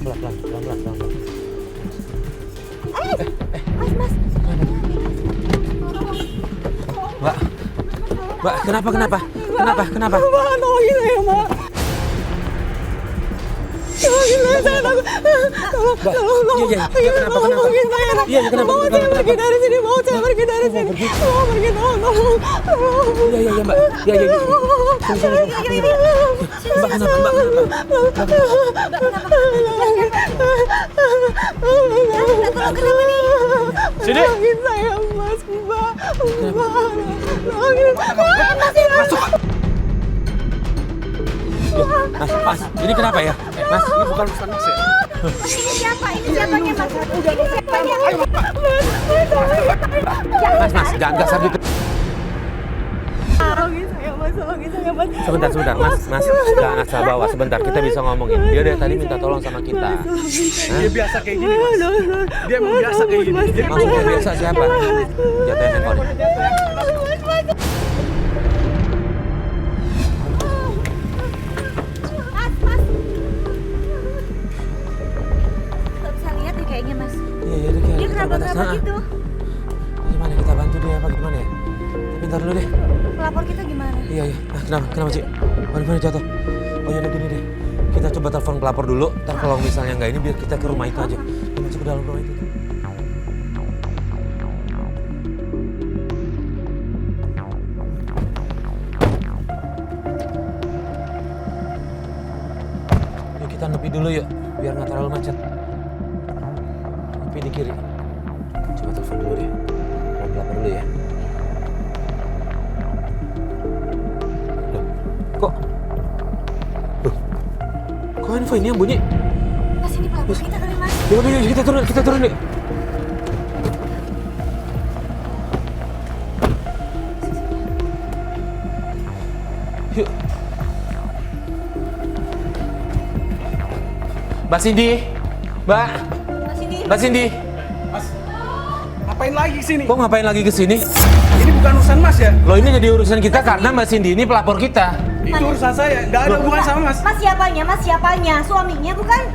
Pelan-pelan. Mas. Mbak, kenapa? Mbak, tolongin saya, Mbak. Tolongin saya, takut. Tolong. Iya, kenapa? Tolongin saya. Iya, kenapa? Mau saya pergi dari sini, mau pergi. Tolong. Iya, Mbak. Iya. Sini. Mbak, kenapa? Sini. Tolongin saya, Mas, Mbak. Tolongin. Masuk, Pak. Mas, ini kenapa ya? Mas, ini bukan urusan Mas ya? Ini siapanya, Mas? Udah, ini siapanya? Mas, jangan kasar gitu. Tolongin saya, Mas. Sebentar, Mas. Jangan asal bawa, sebentar. Kita bisa ngomongin. Dia dari tadi minta tolong sama kita. Dia biasa kayak gini, Mas. Dia emang biasa kayak gini. Maksudnya biasa siapa? Jatuhin handphone. Mas. Gak bisa lihat deh kayaknya, Mas. Iya, dia kayak Dia kenapa gitu? Gimana kita bantu dia apa gimana ya? Bentar dulu deh. Pelapor kita gimana? Iya. Kenapa Cik? Mana jatuh? Oh ya udah gini deh. Kita coba telepon pelapor dulu. Ntar kalau misalnya nggak ini biar kita ke rumah itu aja. Kita masuk ke dalam rumah itu. Yuk kita nepi dulu yuk. Biar nggak terlalu macet. Nepi di kiri. Coba telepon dulu deh. Telepon pelapor dulu ya. Kok handphone ini yang bunyi? Mas, ini pelapor kita kali, Mas. Yaudah, kita turun yuk. Yuk. Mbak Cindy. Mas, Mas, ngapain lagi kesini? Kok ngapain lagi kesini? Ini bukan urusan Mas ya? Loh ini jadi urusan kita karena Mbak Cindy ini pelapor kita. Itu urusan saya, nggak ada hubungan sama Mas. Mas siapanya? Suaminya bukan?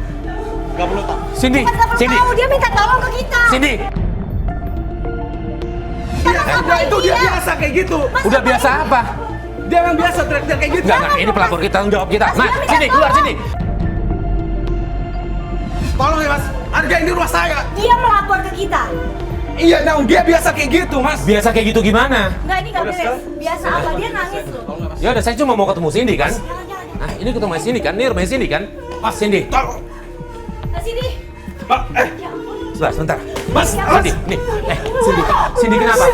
Nggak perlu tahu. Cindy. Tahu, dia minta tolong ke kita. Cindy. Itu dia biasa kayak gitu. Udah biasa apa? Dia emang biasa teriak-teriak kayak gitu. Enggak, ini pelapor kita, tanggung jawab kita. Mas, sini, keluar sini. Tolong ya Mas, hargain di rumah saya. Dia melapor ke kita. Iya, dia biasa kayak gitu Mas. Biasa kayak gitu gimana? Enggak, ini nggak beres. Biasa apa? Dia nangis loh. Ya udah, saya cuma mau ketemu Cindy kan. Jangan. Nah, ini ketemu Cindy kan? Ini rumahnya Cindy kan? Mas Cindy. Tolong. Mas, ini. Pak, Sebentar. Mas, Cindy, nih. Cindy kenapa?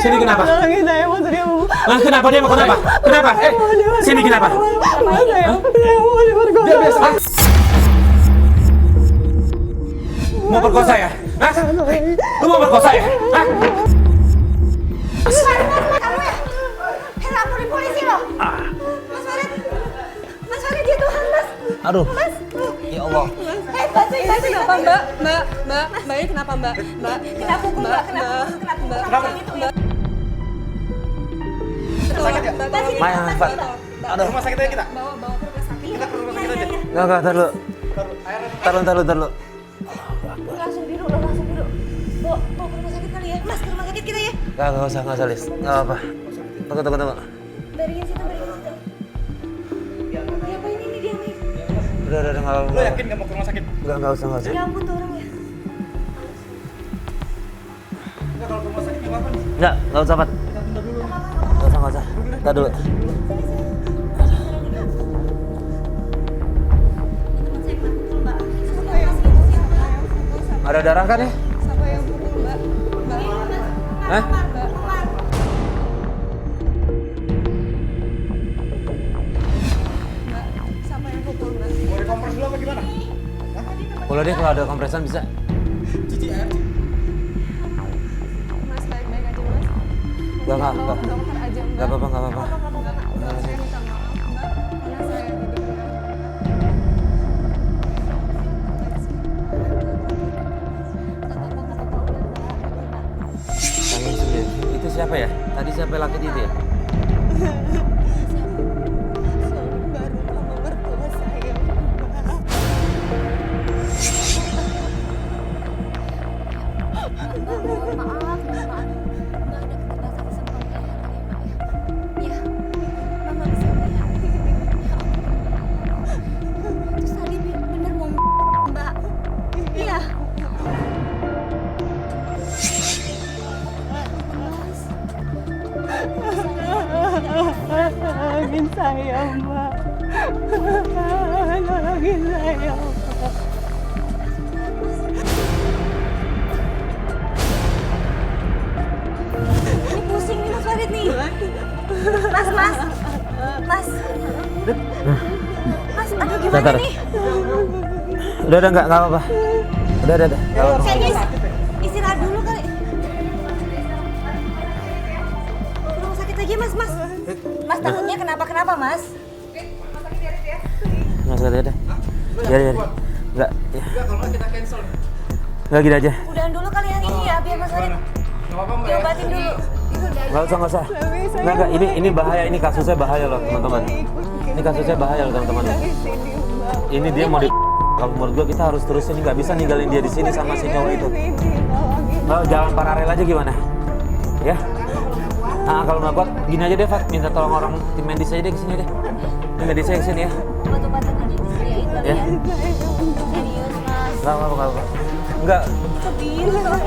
Cindy kenapa? Tolongin saya, Mas. Dia mau. Nah, kenapa dia mau kenapa? Kenapa? Cindy kenapa? Mas, saya mau diperkosa. dia biasa. Mau perkosa ya? Hah? Lu mau perkosa ya? Hah? Mas, kamu ya? Laporin polisi loh. Mas Farid, dia Tuhan, Mas. Aduh. Mas. Ya Allah. Bantuin. Kenapa Mbak ini kenapa Mbak? Kena pukul, Mbak. Kenapa? Sakit ya? Mbak, sini. Maya, Pak. Aduh. Rumah sakit aja kita. Bawa ke rumah sakit. Kita ke rumah sakit aja. Enggak, tar dulu. Langsung biru. Bawa ke rumah sakit kali ya. Mas, ke rumah sakit kita ya. Enggak usah, Lis. Enggak apa. Tunggu. Barikin situ. Diapain ini, diapain? Udah, enggak apa. Lo yakin nggak mau ke rumah sakit? Enggak usah. Ya ampun tuh orang ya. Enggak, kalau ke rumah sakit gimana? Enggak usah, Pat. Enggak usah. Entar dulu. Ada darah kan ya? Siapa yang pukul Mbak? Hah? Siapa yang pukul Mbak? Mau dikompres dulu apa gimana? Boleh deh kalau ada kompresan bisa. Cici air. Mas baik-baik aja Mas. Enggak. Bawa ke dokter aja Mbak. Enggak apa-apa. Mbak, saya minta maaf Mbak. Karena saya didengar. Tangin sendiri. Itu siapa ya? Tadi siapa laki itu ya? Suami baru sama mertua saya Mbak. Bentar. Udah enggak apa-apa. Udah. Nggak apa-apa. Kayaknya istirahat dulu kali. Rumah sakit lagi mas. Mas takutnya kenapa mas? Mas udah. Ya. Enggak. Ya. Enggak, kalau nggak kita cancel. Enggak gini aja. Udahan dulu kali yang ini ya biar mas Farid Nggak apa-apa Mbak. diobatin dulu. Enggak usah. Enggak, ini bahaya, ini kasusnya bahaya loh, teman-teman. Ini kasusnya bahaya loh, teman-teman. Ini dia mau di kalau menurut gua kita harus terusin, nggak bisa ninggalin dia di sini sama si cowok itu. Oh, jalan paralel aja gimana? Ya? Nah, kalau nggak kuat, gini aja deh, Fat. Minta tolong orang tim medis aja deh ke sini deh. Tim medis aja ke sini ya. Obat-obatan aja disediain kali Ya. ya. Serius mas. Nggak apa-apa.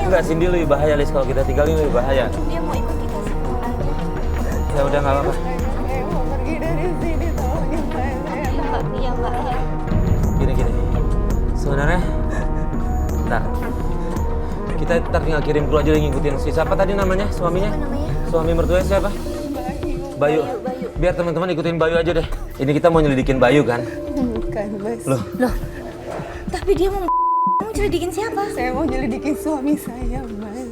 Enggak, Cindy lebih bahaya, Lis. Kalau kita tinggalin lebih bahaya. Dia mau ikut kita semua aja. Ya udah, nggak apa-apa. Saya mau pergi dari sini, tolongin saya. Iya mbak. Gini. Sebenarnya, ntar kita tinggal kirim kru aja yang ngikutin si siapa tadi namanya, suaminya? Apa namanya? Suami mertua siapa? Bayu. Biar teman-teman ikutin Bayu aja deh. Ini kita mau nyelidikin Bayu kan? Bukan, Mas. Loh, Tapi dia mau nyelidikin siapa? Saya mau nyelidikin suami saya, Mas.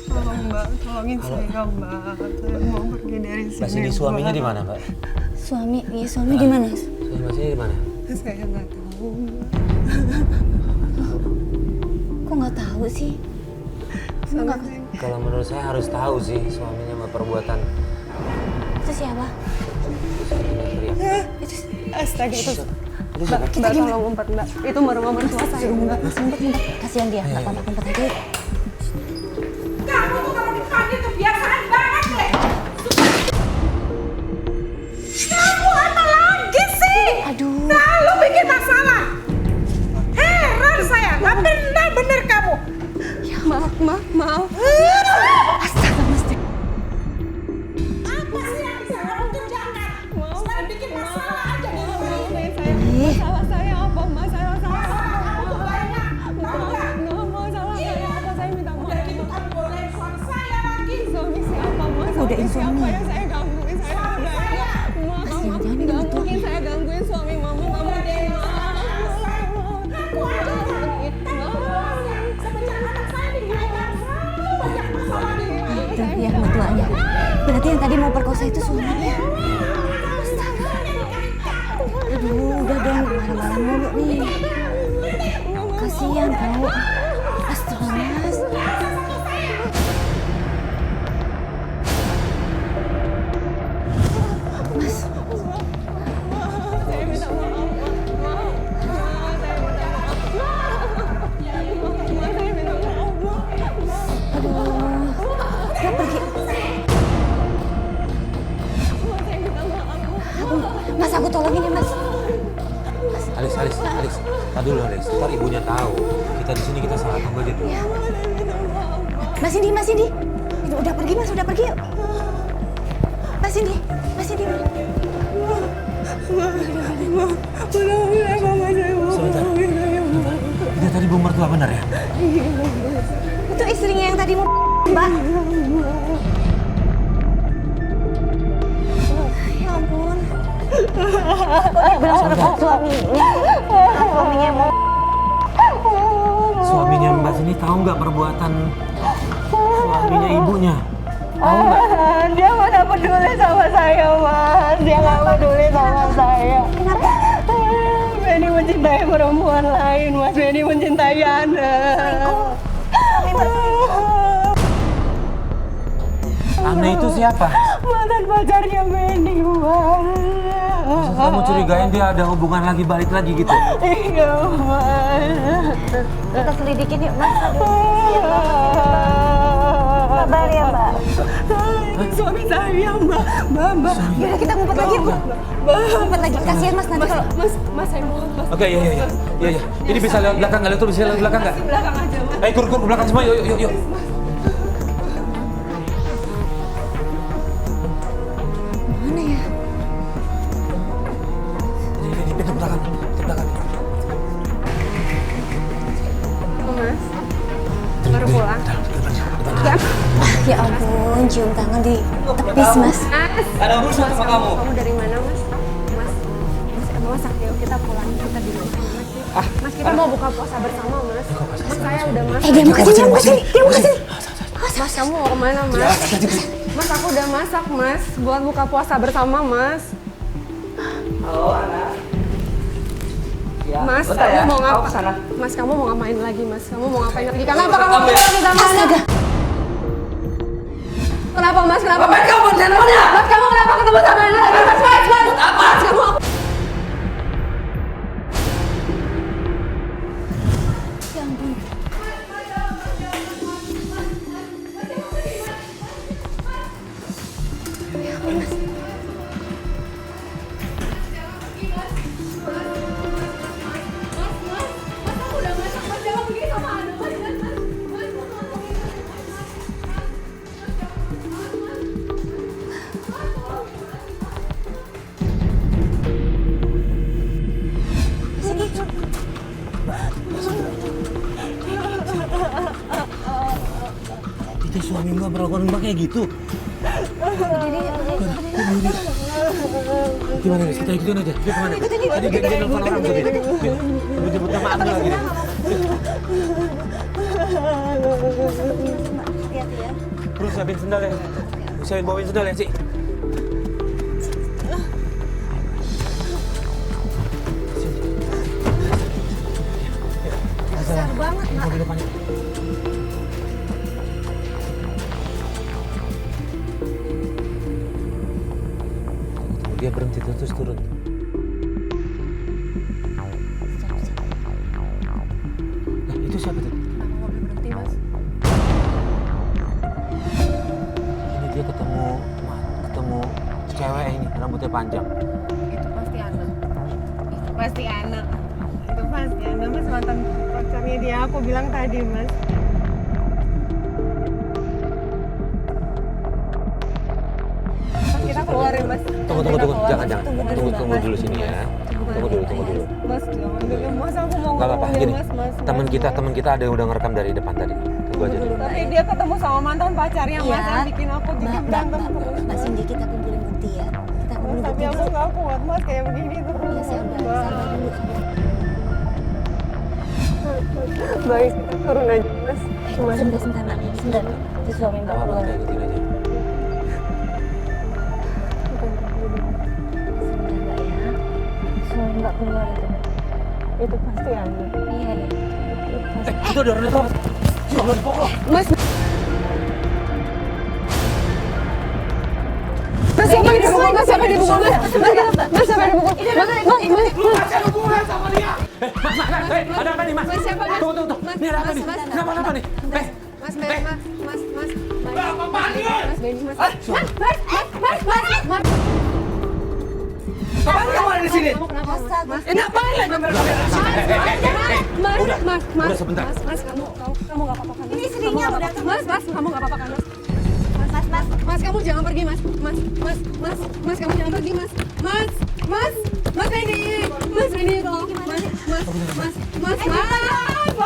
Tolong, Mbak. Tolongin saya, Mbak. Saya mau pergi dari sini. Mbak Cindy suaminya di mana, Mbak? Suami di mana? Suami Mbak Cindy di mana? Saya nggak tahu, Mbak. Kok nggak tahu sih? Sama saya. Kalau menurut saya harus tahu sih suaminya sama perbuatan. Itu siapa? Astaga, itu. Itu Mbak, siapa? Mbak, tolong ngumpet, Mbak. Itu baru mertua saya, Mbak. Ngumpet. Kasihan dia, nggak apa-apa ngumpet aja. Kamu tuh kalau dipanggil kebiasaan banget deh. Kamu apa lagi sih? Aduh. Selalu bikin masalah. Heran saya, nggak benar-benar kamu. Maaf. Astaga mesti. Apa sih yang bisa kamu kerjakan? Selalu bikin masalah aja di rumah ini. Ih, Salah saya apa, Mas? Salah saya Masalah apa? kamu tuh banyak. Tahu nggak? Nggak mau salah saya apa? Saya minta Udah maaf. gitu kamu bolehin suami saya lagi. Suami siapa, Mas? Godain Suami suami. siapa yang saya gangguin? Saya Suami udah. saya. Maaf, jangan nggak gitu. mungkin saya gangguin suami mama. Nggak Udah deh, mungkin. Aku aja semenjak anak saya dilahirkan selalu banyak masalah di rumah ini. itu ya mertuanya. Berarti yang tadi mau perkosa itu suaminya. Aduh, udah dong, marah-marah mulu nih. Kasihan tau. Astaga mas. Mas, Saya minta maaf. dia pergi. Mas, aku tolongin ya mas. Alis. Tadi dulu Alis. Ntar ibunya tahu. Kita di sini kita salah tanggung aja dulu. Mas Indi. Udah pergi mas, udah pergi yuk. Mas Indi. Sebentar. Dia tadi bu mertua benar ya? Itu istrinya yang tadi mau mbak. Ya ampun. Bilang suaminya mau. Suaminya Mbak Cindy tahu nggak perbuatan suaminya ibunya? Tahu nggak? Dia mana peduli sama saya, Mas. Dia nggak peduli sama saya. Kenapa? Benny mencintai perempuan lain, Mas. Benny mencintai Anda. Ana itu siapa? Mantan pacarnya Benny, Mas. Masa kamu curigain dia ada hubungan lagi balik lagi gitu? Iya, Mas. Kita selidikin yuk mas. Sabar ya mbak. Suami saya, Mbak. Mbak. Yaudah kita ngumpet lagi yuk. Ngumpet lagi. Kasihan mas nanti kalau. Mas, saya mohon, Mas. Oke, iya. Ini bisa lewat belakang nggak? Lihat tuh bisa lewat belakang nggak? Belakang aja, Mas. Kur ke belakang semua, yuk. Mana ya? Ini pintu belakang. Mas. Baru pulang. Depan. Ya ampun, cium tangan di tepis, Mas. Ada urusan sama kamu. Kamu dari mana, Mas? Mas, yuk kita pulang, kita di rumah, Mas. Mas, kita mau buka puasa bersama, Mas. Mas, saya udah masak. Dia mau kesini, dia mau kesini, dia mau kesini. Mas, kamu mau kemana, Mas? Mas, aku udah masak, Mas. Buat buka puasa bersama, Mas. Halo, Ana. Mas, bentar kamu ya, mau aku ngapa? kesana. Mas, kamu mau ngapain lagi, Mas? Kamu mau ngapain lagi? Kenapa kamu pergi sama Ana? Kenapa, Mas? Kenapa? Ngapain kamu di teleponnya? Mas, kamu kenapa ketemu sama Ana lagi? Mas, Apa? Mas, kamu Ya ampun. Itu suami mbak berlakuan mbak kayak gitu. Gimana guys, kita ikutin aja. Dia kemana? Tadi dia nelfon orang tuh dia. Jemput nama Ami lagi deh. Hati-hati ya. Terus siapin sendal ya. Siapin bawain sendal ya, Ci. Besar banget, Mak. Mobil depannya. Dia berhenti terus turun. Itu siapa tuh? kenapa mobil berhenti, Mas? Ini dia ketemu cewek ini rambutnya panjang. Itu pasti Ana. Itu pasti Ana. Itu pasti Ana, Mas, mantan pacarnya dia. Aku bilang tadi, Mas. Mas, kita keluarin, Mas. Tunggu. Kita keluar, Jangan. Mas. Tunggu dulu sini ya. Tunggu dulu. Mas, jangan dulu. Mas, aku mau Gak apa-apa, ngomongin, gini. Mas. Temen kita ada yang udah ngerekam dari depan tadi. Tunggu aja dulu. Tapi dia ketemu sama mantan pacarnya, Mas. Iya. Yang bikin aku bikin berantem terus. Mbak Cindy, kita kumpulin bukti ya. Kita kumpulin Tapi bukti. aku nggak kuat, Mas, kayak begini terus. Ya sabar, sabar dulu. Baik, kita turun aja, Mas. Cuma Sebentar, Nak. Sebentar. Itu suami Mbak Gak apa-apa, keluar. kita ikutin aja. Sebentar, Mbak ya. Suami Mbak keluar itu. itu pasti Anda. Iya, iya. Itu ada orang depan. Mas. Mas, siapa yang dipukul? Mas, siapa yang dipukul? Mas, siapa yang dipukul? Ada hubungan sama dia. Ada apa nih, Mas? Mas, siapa, Mas? Tunggu. Ini ada apa nih? Kenapa nih? Mas, Mas. Apa nih? Mas, Benny, Mas. Mas. Kapan kamu ada di sini? Kamu kenapa, Mas? Ini apaan lagi? Mas, Udah, sebentar. Mas, kamu nggak apa-apa kan? Ini istrinya udah datang. Mas, kamu nggak apa-apa kan, Mas? Mas. Mas, kamu jangan pergi, Mas. Mas, kamu jangan pergi, Mas. Mas Benny, tolong. Mas,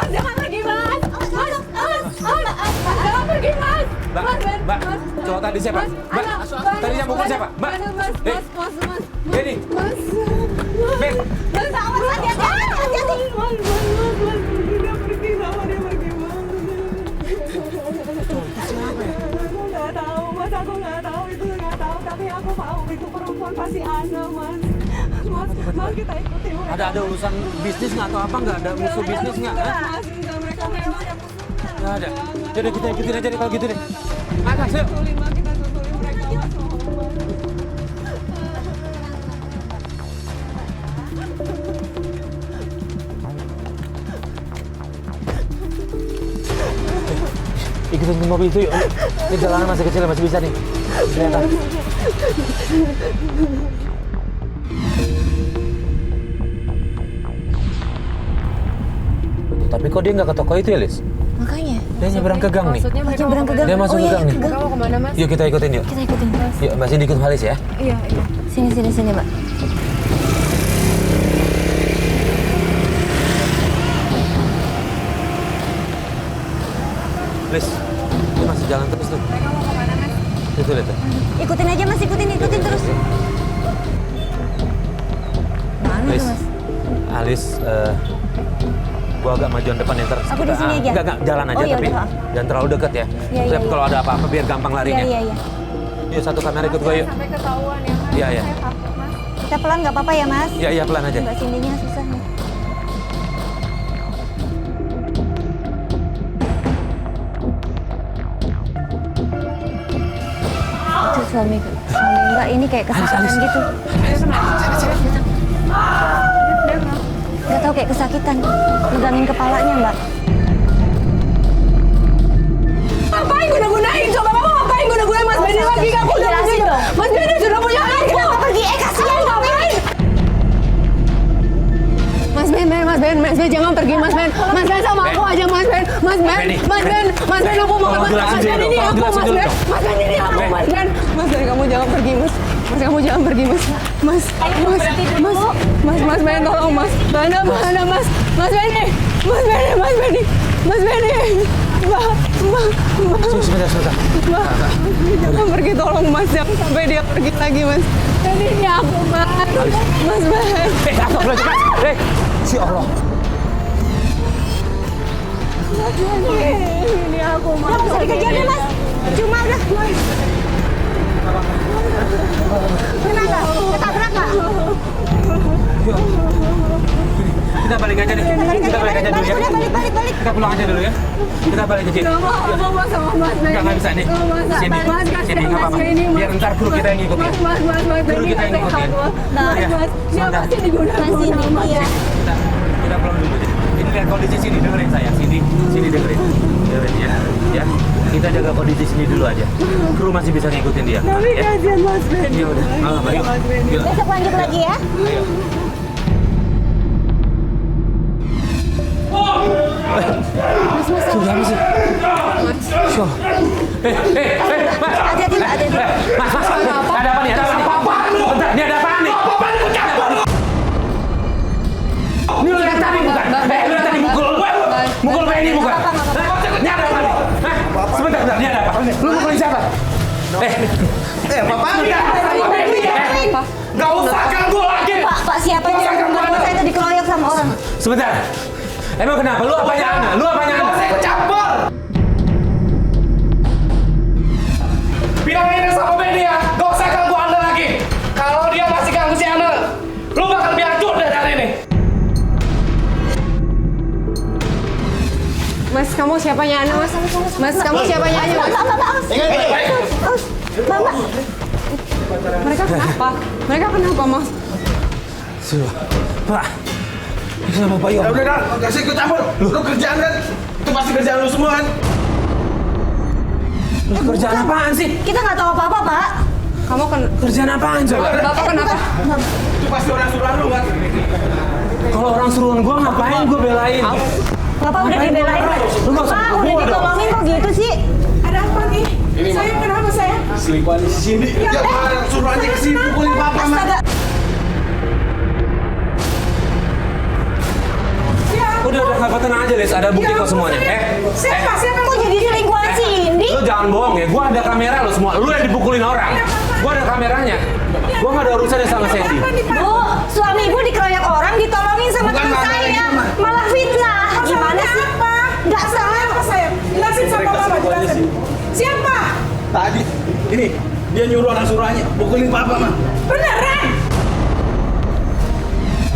jangan pergi, Mas. Jangan pergi, Mas. Mbak, cowok tadi siapa? Mbak, tadi yang pukul siapa? Mbak, Mas. Benny, Mas. Ben, Mas, awas, hati-hati. Mas, dia pergi, sama dia pergi, Mas. Aku nggak tahu, Mas. Aku nggak tahu, tapi aku tahu itu perempuan pasti Ana, Mas. Mas, kita ikuti mereka. ada urusan bisnis nggak atau apa nggak? Ada musuh bisnis nggak? Hah? Mas, enggak, mereka memang Nggak ada. Jadi kita ikutin aja deh kalau gitu deh. Atas, yuk. susulin, Mas. Kita susulin mereka, Mas. Ikutin ke mobil itu yuk. Ini jalanan masih kecil, masih bisa nih. Kelihatan. Tapi kok dia nggak ke toko itu ya, Lis? Makanya. Dia nyebrang ke gang nih. Maksudnya mereka Nyebrang ke gang. Dia masuk Oh, ke iya, gang nih. ke gang. Kamu kemana, Mas? Yuk kita ikutin yuk. Kita ikutin. Yuk, Mbak Cindy ikut Halis ya. Iya. Sini, Mbak. Lis, dia masih jalan terus tuh. lihat. Ikutin aja Mas, ikutin terus. Mana Alis, tuh Mas? Alis, gua agak majuan depan ya, ntar Aku di sini aja? Enggak, jalan aja Oh, iya, tapi udah. jangan terlalu dekat ya. Iya, Siap, iya. kalau ada apa-apa biar gampang larinya. Iya. Yuk, satu kamera ikut gua yuk. Sampai ketahuan ya kan? Iya. Saya takut, Mas. Kita pelan nggak apa-apa ya Mas? Iya, pelan aja. Mbak Cindy-nya susah nih. Itu suami Mbak ini kayak kesakitan gitu. Nggak tahu kayak kesakitan. Megangin kepalanya Mbak. Ngapain guna-gunain? Coba kamu ngapain guna-gunain Mas Benny lagi? Kamu udah Jelasin punya. dong. Mas Benny sudah punya anak. Kenapa pergi? Kasihan ngapain? Mas Ben, jangan pergi Mas Ben. Mas Ben sama aku aja Mas Ben. Mas Ben aku mau Tolong jelasin dulu ini dong, aku tolong Mas jelasin Ben. dulu Mas Ben ini aku Mas Ben. Mas Ben kamu jangan pergi Mas. Mas kamu jangan pergi Mas. Mas Ben tolong Mas. Mana Mas? Mas Benny. Sebentar. Jangan pergi tolong Mas, jangan sampai dia pergi lagi Mas. Ini aku Mas. Mas Ben. Astagfirullah, cepat. Si Allah. Ini aku Mas. Nggak usah dikejar deh Mas. Cuma udah. Kenapa? Ketabrak nggak? Kita balik aja deh. Kita balik aja dulu ya. Udah balik. Kita pulang aja dulu ya. Kita balik aja. Gak mau sama Mas Ben. Nggak bisa nih. Sini, Mas, sini nggak apa-apa. Biar ntar kru kita yang ngikutin. Mas, Kru kita yang ngikutin. Mas, dia Sebentar. pasti digunakan. Masih ini iya. Kita pulang dulu. Ini lihat kondisi sini, dengerin saya. Sini dengerin ya. Ya. Kita jaga kondisi sini dulu aja. Kru masih bisa ngikutin dia. Tapi Ya. kasihan Mas Ben. Ya udah. Ayo. Yuk. Besok lanjut lagi ya. Ayo. Sudah apa sih? Mas. Hati-hati Mbak, hati-hati. Mas. Ada apa nih? Bentar, ini ada apaan nih? Ini lu yang tadi bukan? Lu yang tadi mukul Benny bukan? Ini ada apa nih? Sebentar, ini ada apa? Lu mukulin siapa? Bapak Gak usah ganggu lagi! Pak siapa yang nyuruh saya itu dikeroyok sama orang? Sebentar. Emang kenapa? Lu apanya Ana? Saya ikut campur! Bilang ini sama Benny ya, gak usah ganggu Anda lagi. Kalau dia masih ganggu si Anda, lu bakal biacut deh dari ini. Mas, kamu siapanya Ana, Mas? Mas, kamu siapanya aja, Mas? Mbak. Mereka kenapa, Mas? Sudah. Pak. Kenapa Pak Yo? udah dah, gak usah ikut campur. Lu kerjaan kan? Itu pasti kerjaan lu semua kan? Lu kerjaan apaan sih? Kita nggak tahu apa-apa Pak. Kamu Kerjaan apaan coba? Bapak kenapa? Itu pasti orang suruhan lu kan? Kalau orang suruhan gua ngapain gua belain? Bapak udah dibelain. Lu nggak usah Pak gua udah dong. ditolongin kok gitu sih? Ada apa nih? Saya kenapa saya? Selingkuhan di sini. Ya, suruhannya ke sini pukulin papa mah. Astaga. Udah Bapak tenang aja, Lis. Ada bukti kok semuanya. Siapa? Kok jadi selingkuhan si Indi? Lu jangan bohong ya. Gua ada kamera lu semua. Lu yang dipukulin orang. Gua ada kameranya. Gua nggak ada urusannya sama Sandy. Bu, suami ibu dikeroyok orang, ditolongin sama Bukan teman kamera saya. itu, Ma. Malah fitnah. Gimana sih? Nggak salah. Apa saya? Jelasin sama mama, jelasin. Siapa? Tadi, ini dia nyuruh orang suruhannya pukulin papa mah. Beneran?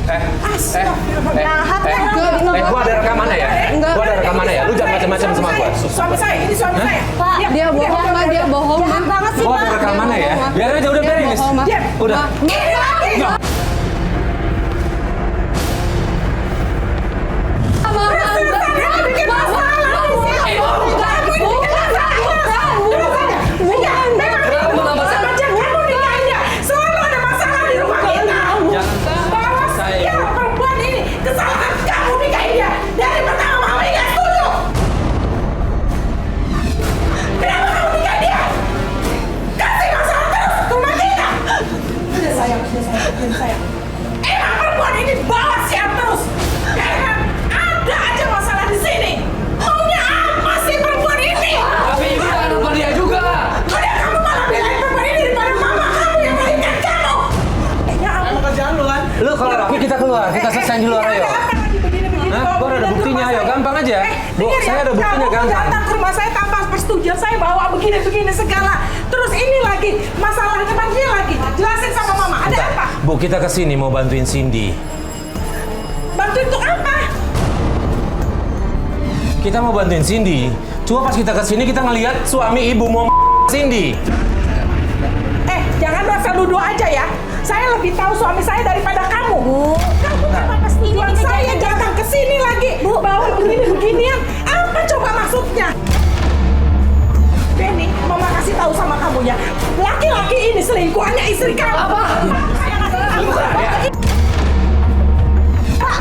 Jahat kan? Gua ada rekamannya ya. Gua ada rekamannya ya. Lu jangan macam-macam sama gua. Suami saya, ini suami saya. Pak, Dia bohong, Ma. Dia bohong, Ma. jahat banget sih Gua ada Pak. rekamannya ya. Biar aja udah Dia beres. bohong, Ma. Udah. datang ke rumah saya tanpa persetujuan saya bawa begini-begini segala. Terus ini lagi masalahnya dia lagi. Jelasin sama mama. Ada Bentar. apa? Bu, kita kesini mau bantuin Cindy. Bantuin untuk apa? Kita mau bantuin Cindy. Cuma pas kita kesini kita ngelihat suami ibu mau Cindy. Jangan rasa duduk aja ya. Saya lebih tahu suami saya daripada kamu. Bu, kamu kenapa kesini? Tuan saya datang ke sini lagi, bawa begini-beginian. Apa coba maksudnya? Benny, mama kasih tahu sama kamu ya. Laki-laki ini selingkuhannya istri kamu. Apa? Saya kasih tahu. Pak,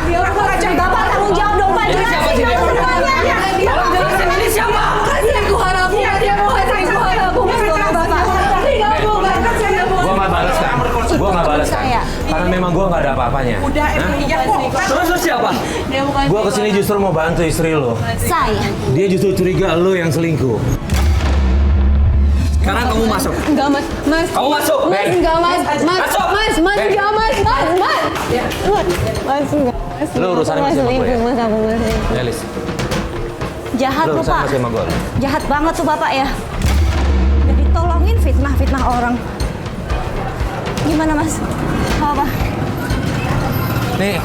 Bapak tanggung jawab dong, Pak. Jelasin dong semuanya. Ini siapa? Selingkuhan aku. Dia bukan selingkuhan aku. Gua nggak balas kan? Karena memang gua nggak ada apa-apanya. Udah, iya kok. Terus siapa? Dia bukan. Gua kesini justru mau bantu istri lo. Saya. Dia justru curiga lo yang selingkuh. Sekarang kamu masuk. Enggak, Mas. Mas. Kamu masuk. Mas, enggak, Mas. Mas, Masuk. Mas, enggak, Mas. Mas, enggak. Mas, Lo urusannya masih sama gue ya? Mas, aku Mas. Ya, Lis. Jahat Lo tuh, urusannya Pak. masih sama gue. Jahat banget tuh Bapak ya. Jadi tolongin fitnah orang. Gimana, Mas? Apa? Nih,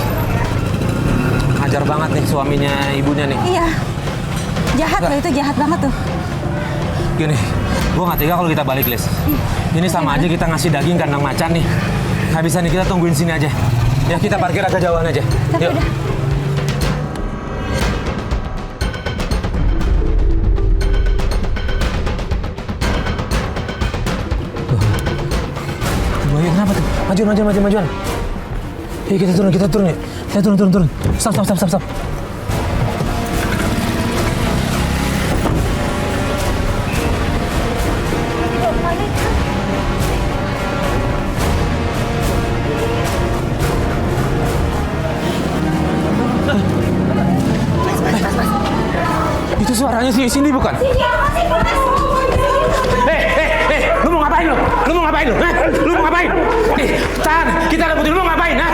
ajar banget nih suaminya ibunya nih. Iya. Jahat loh itu, jahat banget tuh. Gini, gua nggak tega kalau kita balik, Lis. Ini sama aja kita ngasih daging kandang macan nih. Nggak bisa nih, kita tungguin sini aja. Ya, kita parkir agak jauhan aja. Tapi Yuk. udah. Ayo, kenapa tuh? Majuan. Iya, kita turun ya. Kita turun. Stop. Itu suaranya si Cindy bukan? Lu mau ngapain lu? Lu mau ngapain? Nih, tahan, kita dapetin lu mau ngapain, ha?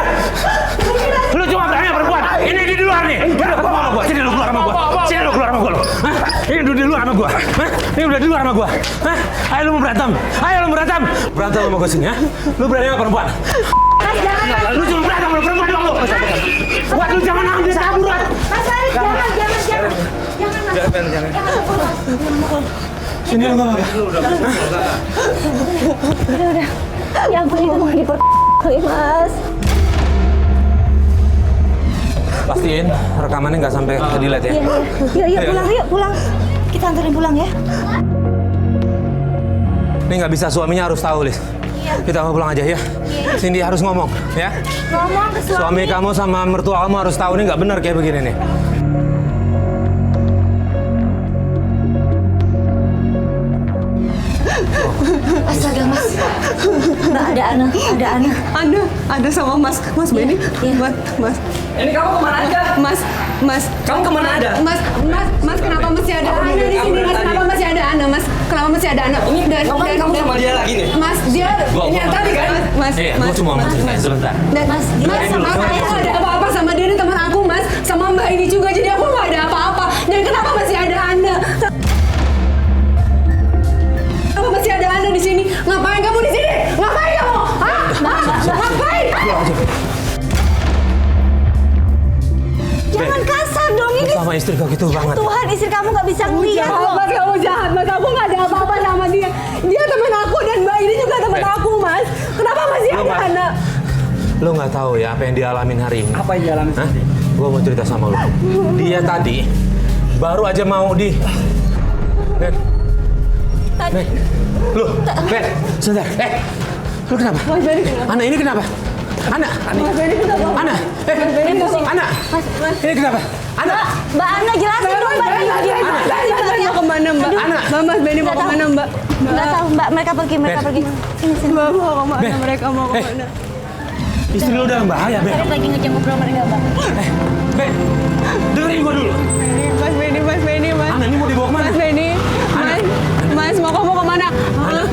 Lu cuma berani perempuan. Ini di luar nih. Sini lu keluar sama gua. Hah? Ini di luar sama gua. Hah? Ini udah di luar sama gua. Hah? Ayo lu mau berantem. Berantem sama gua sini, ha? Lu berani sama perempuan? Lu cuma berantem sama perempuan doang lu. Buat lu jangan ambil kabur. Mas Farid, jangan. Jangan. Sini lu enggak apa-apa. Udah. Ya ampun, itu mau Mas. Pastiin rekamannya nggak sampai ke delete ya. Iya, pulang. Kita anterin pulang ya. Ini nggak bisa, suaminya harus tahu, Lis. Iya. Kita mau pulang aja ya. Cindy harus ngomong, ya. Ngomong ke Suami kamu sama mertua kamu harus tahu, ini nggak benar kayak begini nih. Astaga, Mas. Mbak, ada Ana. Ada sama Mas Benny. Iya. Mas. Ini kamu kemana aja? Mas. Kamu kemana ada? Mas, kenapa masih ada Ana di sini? Mas, kenapa masih ada Ana, Mas? Kenapa masih ada Ana? Kamu sama dia lagi nih? Mas, dia Gua tadi kan? Mas. Gua cuma mau cerita sebentar. Mas, Sama aku nggak ada apa-apa sama dia, ini teman aku, Mas. Sama Mbak ini juga, jadi aku nggak ada apa-apa. Dan kenapa masih ada Anda? Kenapa masih ada Anda di sini? Ngapain kamu di sini? Ngapain kamu? Hah? Ngapain? jangan kasar dong ini. Sama istri kau gitu banget. Tuhan, istri kamu nggak bisa ngeliat loh. Mas, kamu jahat, Mas. Aku nggak ada apa-apa sama dia. Dia teman aku dan Mbak ini juga teman aku, Mas. Kenapa masih ada Anda? Lu nggak tahu ya apa yang dia alamin hari ini. Apa yang dialami Hah? Cindy? Gua mau cerita sama lu. Dia tadi baru aja mau di. Ben. Lu, Ben, sebentar. Lu kenapa? Mas Benny kenapa? Ana, ini kenapa? Ana, Mas Benny kenapa? Ana, Ana, ini kenapa? Ana, Mbak Ana jelasin dong, Mbak. Mas mau kemana, Mbak? Ana. Mas Benny mau kemana, Mbak? Nggak tahu, Mbak. Mereka pergi. Sini. Mbak mau kemana? Ben. Mereka mau kemana? istri lu dalam bahaya, Ben. Farid lagi ngejenguk mereka, Mbak. Ben, dengerin gua dulu. Mas Benny, Mas. Ana, ini mau dibawa kemana? Mas Benny, Mas, mau kamu kemana?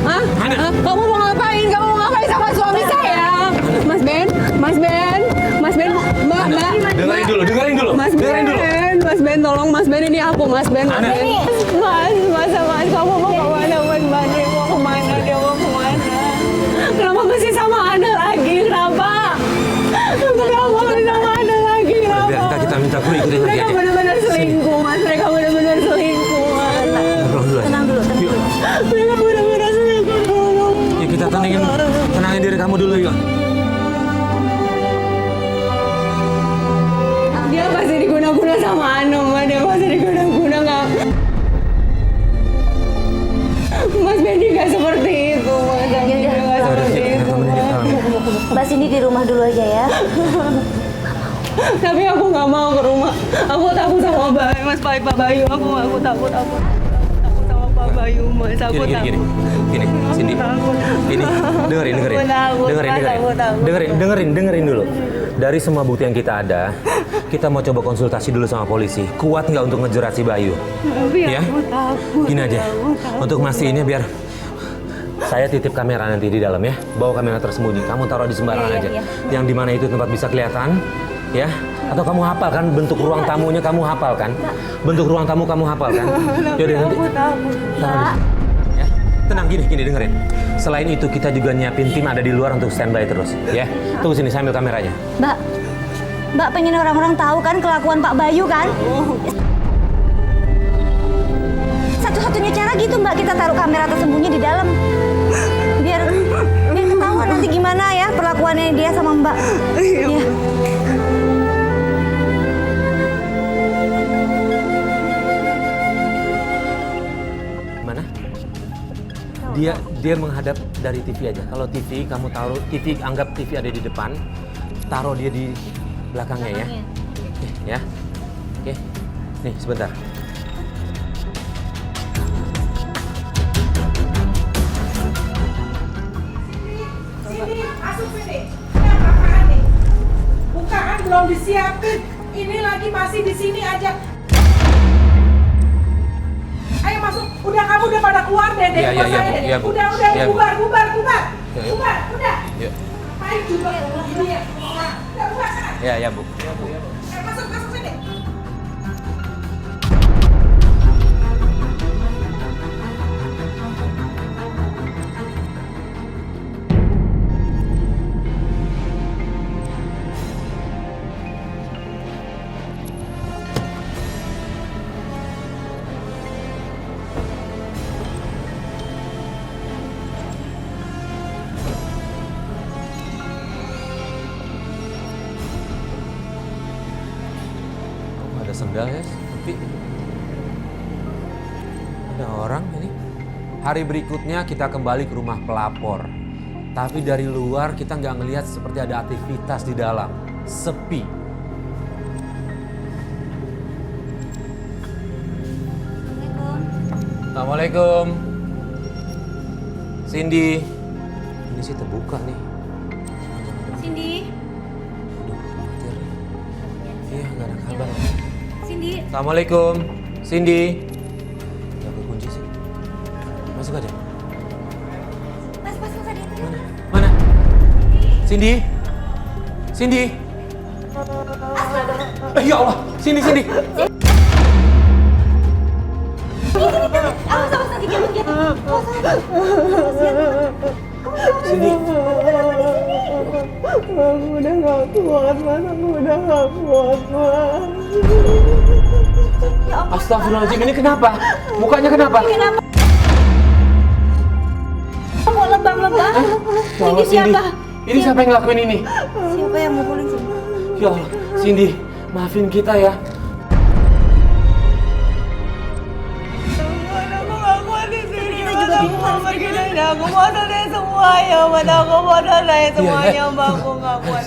Hah? Ana. Kamu mau ngapain? Kamu mau ngapain sama suami saya? Mas Ben, Mbak. Dengerin dulu. Mas Dengerin dulu. Ben, Ben, tolong Mas Ben, ini aku Mas Ben. Mas Ben. Mas, kamu mau kemana Mas Ben? Dia mau kemana? Dia mau kemana? Kenapa masih sama Ana lagi? Kenapa? Kenapa masih sama Ana lagi? Kenapa? Biar kita minta Kru ikutin lagi Mereka aja. benar-benar selingkuh Mas. Mereka benar-benar selingkuh Mas. Ngobrol dulu aja. Tenang dulu. Mereka benar-benar selingkuh. Tolong. Yuk kita tenangin diri kamu dulu yuk. Dia masih diguna-guna sama Anu, Ma. Dia masih diguna-guna nggak? Mas Benny nggak seperti itu, Mas. Dia nggak seperti itu. Mbak Cindy di rumah dulu aja ya. Tapi aku nggak mau ke rumah. Aku takut sama Bayu, Mas Pak Bayu. Aku takut sama Pak Bayu, Mas. Aku takut. Gini, Cindy. Ini dengerin dulu. Dari semua bukti yang kita ada, kita mau coba konsultasi dulu sama polisi. Kuat nggak untuk ngejerat si Bayu? Ya? Aku takut. Gini aja, untuk mastiin biar saya titip kamera nanti di dalam ya. Bawa kamera tersembunyi, kamu taruh di sembarangan aja. Yang dimana itu tempat bisa kelihatan, ya? Atau kamu hafal kan bentuk ruang tamunya, kamu hafal kan? Bentuk ruang tamu kamu hafal kan? Yaudah nanti. Aku takut. Ya, tenang gini dengerin. Selain itu kita juga nyiapin tim ada di luar untuk standby terus, ya. Tunggu sini, saya ambil kameranya. Mbak pengen orang-orang tahu kan kelakuan Pak Bayu kan? Satu-satunya cara gitu Mbak, kita taruh kamera tersembunyi di dalam. Biar ketahuan nanti gimana ya perlakuannya dia sama Mbak. Iya. Mana? Dia menghadap dari TV aja. Kalau TV kamu taruh TV, anggap TV ada di depan, taruh dia di belakangnya ya. Oke, ya. Oke. Nih, sebentar. Sini, masuk sini. Ini apaan nih? Bukaan belum disiapin. Ini lagi masih di sini aja. Ayo masuk. Udah kamu udah pada keluar deh dari rumah saya deh. iya, Bu. Udah, Iya, Bu. bubar. Ya, ya. Bubar, udah. Ya. Ayo juga ini ya. Udah bubar sana. Ya, Bu. Masuk sini. Ada sendal ya, tapi ada orang ini. Hari berikutnya kita kembali ke rumah pelapor. Tapi dari luar kita nggak ngelihat seperti ada aktivitas di dalam. Sepi. Assalamualaikum. Cindy. Ini sih terbuka nih. Cindy, Aduh, khawatir nih. Iya, nggak ada kabar. Cindy. Assalamualaikum, Cindy. Gak kekunci sih. Masuk aja. Mas tadi. Mana? Cindy? Cindy? Ya Allah, Cindy. Awas nanti jatuh. Cindy. Aku udah nggak kuat, Mas. Aku udah nggak kuat, Mas. Astagfirullahaladzim, ini kenapa? Mukanya kenapa? Kok lebam-lebam? Ya Allah, Cindy. Ini siapa yang ngelakuin ini? Siapa yang mukulin Cindy? Ya Allah, Cindy, maafin kita ya. Aku nggak kuat di sini, Mas. Aku mau pergi dari aku. Mau selesai semuanya, Mas. Aku mau selesai semuanya, Mbak. Aku nggak kuat.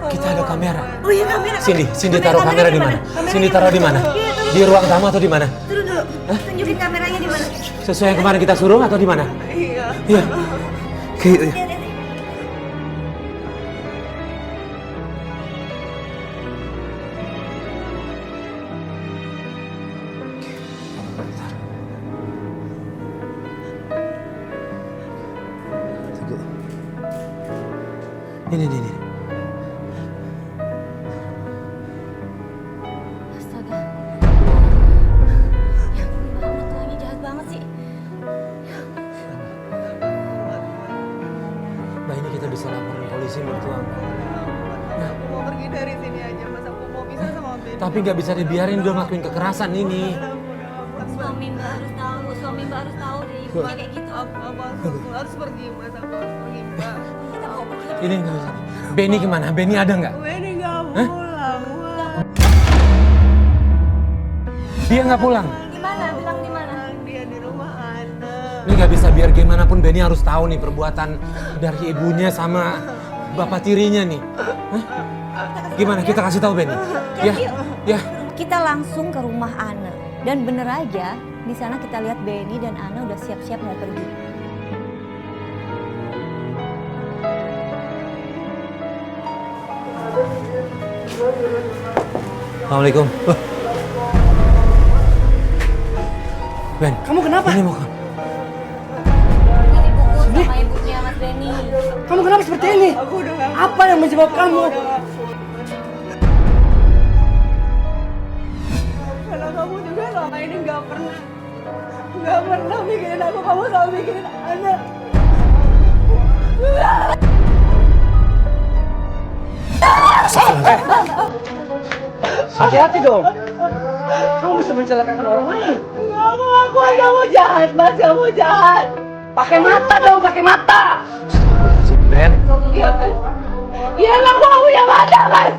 Kita ada kamera. Oh iya kamera. Cindy taruh kamera di mana? Cindy taruh di mana? Di ruang tamu atau di mana? Turun dulu. Tunjukin kameranya di mana. Sesuai yang kemarin kita suruh atau di mana? Iya. Iya. Oke. Ini. Astaga. bisa laporin polisi mertua Mbak. Aku mau pergi dari sini aja, Mas. Aku mau bisa sama Benny. Tapi nggak bisa dibiarin dia ngelakuin kekerasan ini. Suami Mbak harus tahu deh ibunya kayak gitu. Aku harus pergi, Mas. Aku harus pergi, Mbak. Kita mau pergi. Ini nggak bisa. Benny kemana? Benny ada nggak? Benny nggak pulang, Mas. Dia nggak pulang. Gimana? Bilang di mana? Dia di rumah Ana. Ini nggak bisa, biar gimana pun Benny harus tahu nih perbuatan dari ibunya sama bapak tirinya nih. Hah? Gimana? Kita kasih tahu Benny. Ya, ya. Kita langsung ke rumah Ana. Dan bener aja, di sana kita lihat Benny dan Ana udah siap-siap mau pergi. Assalamualaikum. Ben, Kamu kenapa? ini mau ke... Dipukul sama ibunya Mas Benny. Kamu kenapa seperti ini? Aku udah nggak. Apa yang menjebak kamu? Karena kamu juga selama ini nggak pernah mikirin aku. Kamu selalu mikirin Ana. Hati-hati dong. Kamu bisa mencelakakan orang lain. Kamu jahat, Mas. Kamu jahat. Pakai mata dong, pakai mata. Ben, Ya emang kamu punya mata, Mas.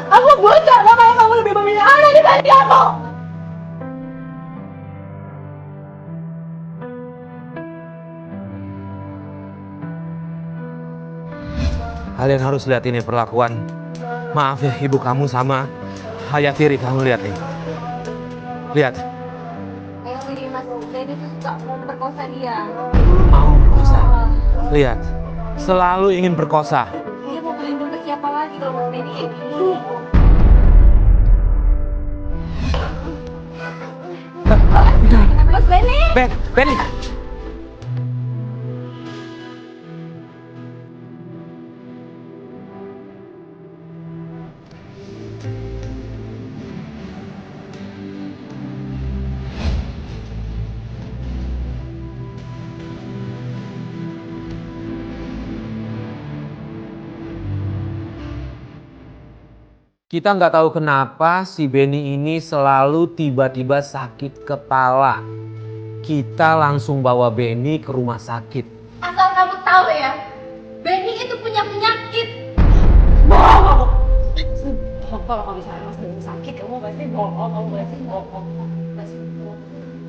Aku buta, makanya kamu lebih memilih Ana dibanding aku. kalian harus lihat ini perlakuan. Maaf ya, ibu kamu sama Hayatiri, kamu lihat nih. Lihat. Kayak ini Mas Benny tuh suka mau perkosa dia. Mau perkosa. Lihat, selalu ingin perkosa. Dia mau melindungi ke siapa lagi kalau Mas Benny kayak gini? Mas Benny! Benny. Kita nggak tahu kenapa si Benny ini selalu tiba-tiba sakit kepala. Kita langsung bawa Benny ke rumah sakit. Asal kamu tahu ya, Benny itu punya penyakit. Kalau kamu bisa Mas Benny sakit, kamu pasti bohong. Kamu pasti bohong.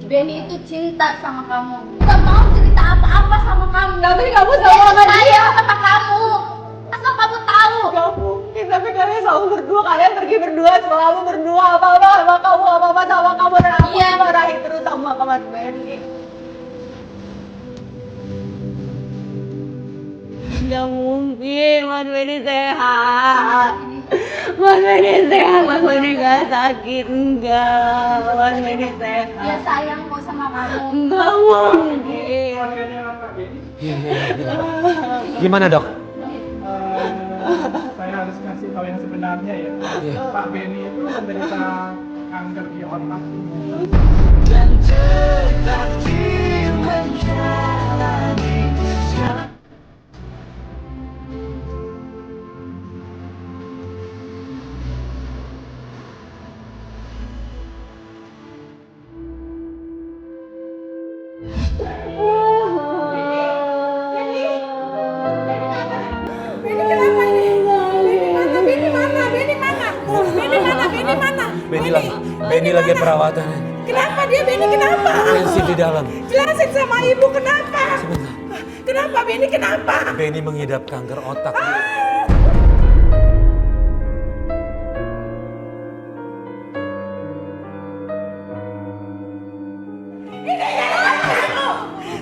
Benny itu cinta sama kamu. Gak mau cerita apa-apa sama kamu. Tapi kamu Dia sama sayang sama kamu. Asal kamu tahu. Gak mungkin, tapi kalian selalu berdua, kalian pergi berdua, selalu berdua, apa-apa sama kamu, apa-apa sama kamu, dan aku Iya. dimarahin terus sama Mas Benny. Gak mungkin, Mas Benny sehat. Mas Benny sehat, Mas Benny gak sakit, enggak. Mas Benny sehat. Dia sayang kok sama kamu. Gak mungkin. Gimana dok? Saya harus kasih tahu yang sebenarnya ya. Pak Benny itu menderita kanker di otak. Benny lagi perawatan. Kenapa dia Benny kenapa? Intensif di dalam. Jelasin sama ibu kenapa? Sebentar. Kenapa Benny kenapa? Benny mengidap kanker otak.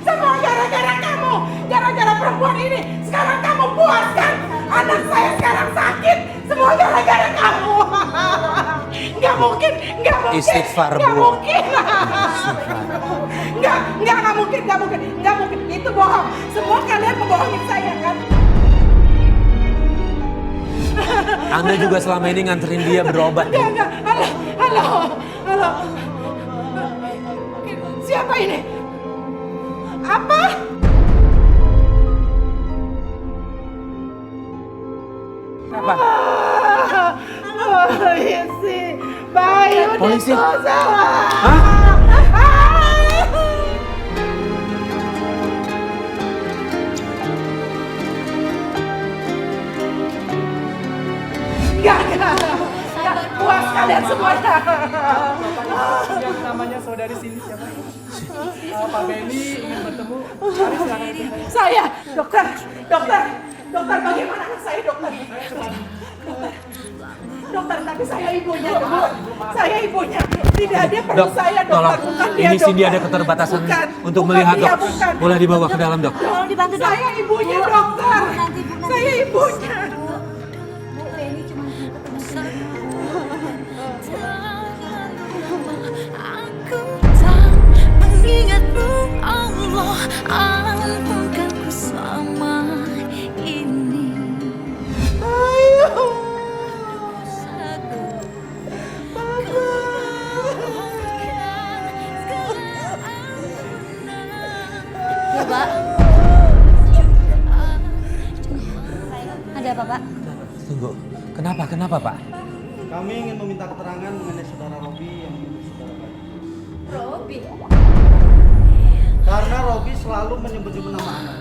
Semua gara-gara kamu, gara-gara perempuan ini. Sekarang kamu puas kan? Anak saya sekarang sakit, semua gara-gara kamu. Nggak mungkin, nggak mungkin. Istighfar, nggak Bu. mungkin. Nggak mungkin. Itu bohong. Semua kalian membohongin saya kan? Anda juga selama ini nganterin dia berobat. Enggak. Halo. Siapa ini? Apa? Polisi? Dosa. Hah? Enggak. Puas kalian semuanya. Yang namanya saudari Cindy siapa? Pak Benny ingin bertemu. Mari silakan. Saya, dokter bagaimana anak saya dokter? Dokter, tapi saya ibunya, dokter. Saya ibunya. Tidak, dia perlu Dok, saya, dokter. tolong. Bukan dia, Ini Cindy dokter. ada keterbatasan Bukan. untuk Bukan melihat, dia, Dok. bukan. Boleh dibawa ke dalam, Dok. Tolong dibantu dok. Saya ibunya, dokter. Nanti, Bu, nanti. Saya ibunya. Bu, Benny cuma ketemu sendiri. Aku tak mengingatmu Allah, ampunkan ku selama ini. Ayo. Ya, Pak. Ada apa, Pak? Tunggu. Kenapa, Pak? Kami ingin meminta keterangan mengenai saudara Robi yang menuduh saudara Bayu. Robi. Karena Robi selalu menyebut-nyebut nama anak.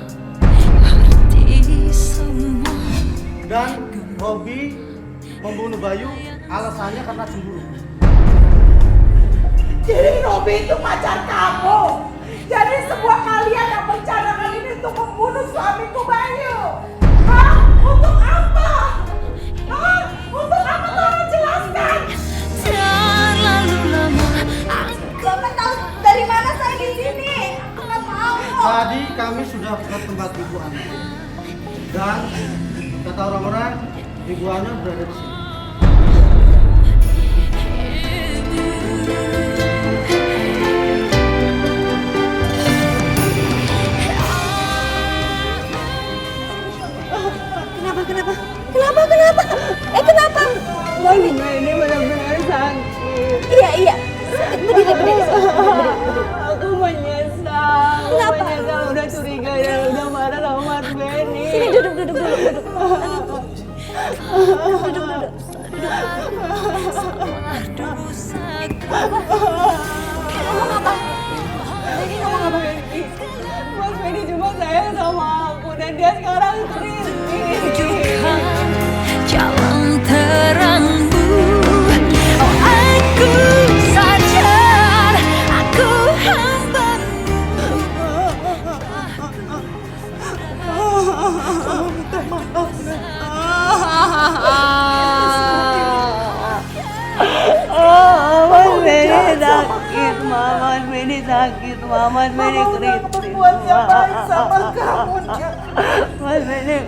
Di semua Dan Robi membunuh Bayu alasannya karena cemburu. Jadi Robi itu pacar kamu. Jadi semua kalian yang merencanakan ini untuk membunuh suamiku Bayu. Hah? Untuk apa? Hah? Untuk apa? Tolong jelaskan. terlalu lama aku Bapak tahu dari mana saya di sini? Aku nggak tahu. Tadi kami sudah ke tempat ibu Ana. Dan kata orang-orang ibu Ana berada di sini. Kenapa? Kenapa? Mas Benny benar-benar sakit. Iya. Berdiri. Aku menyesal. Kenapa? Menyesal udah curiga dan udah marah sama Mas Benny. Sini duduk dulu. Mas Benny cuma sayang sama aku dan dia sekarang kritis. tunjukkan jalan terangmu. Oh, aku sadar aku hambamu. Mas Benny sakit, Mas Benny sakit, Mas Benny kritis. Berbuat yang baik sama kamu. Mas Benny.